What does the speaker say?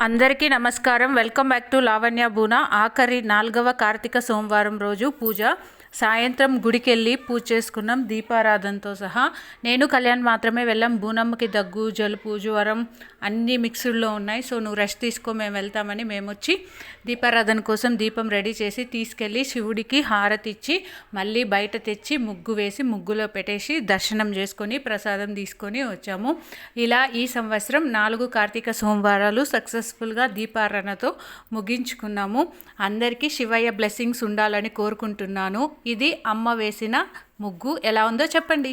అందరికీ నమస్కారం. Welcome back to Lavanya Boona. ఆఖరి 4వ కార్తీక సోమవారం రోజు పూజ. సాయంత్రం గుడికెళ్ళి పూజ చేసుకున్నాం దీపారాధనతో సహా. నేను కళ్యాణ్ మాత్రమే వెళ్ళాం. బూనమ్మకి దగ్గు, జలుబు, జ్వరం అన్నీ మిక్స్డ్లో ఉన్నాయి. సో నువ్వు రెస్ట్ తీసుకో, మేము వెళ్తామని మేము వచ్చి దీపారాధన కోసం దీపం రెడీ చేసి తీసుకెళ్ళి శివుడికి హారతి ఇచ్చి మళ్ళీ బయట తెచ్చి ముగ్గు వేసి ముగ్గులో పెట్టేసి దర్శనం చేసుకొని ప్రసాదం తీసుకొని వచ్చాము. ఇలా ఈ సంవత్సరం 4 కార్తీక సోమవారాలు సక్సెస్ఫుల్గా దీపారాధనతో ముగించుకున్నాము. అందరికీ శివయ్య బ్లెస్సింగ్స్ ఉండాలని కోరుకుంటున్నాను. ఇది అమ్మ వేసిన ముగ్గు. ఎలా ఉందో చెప్పండి.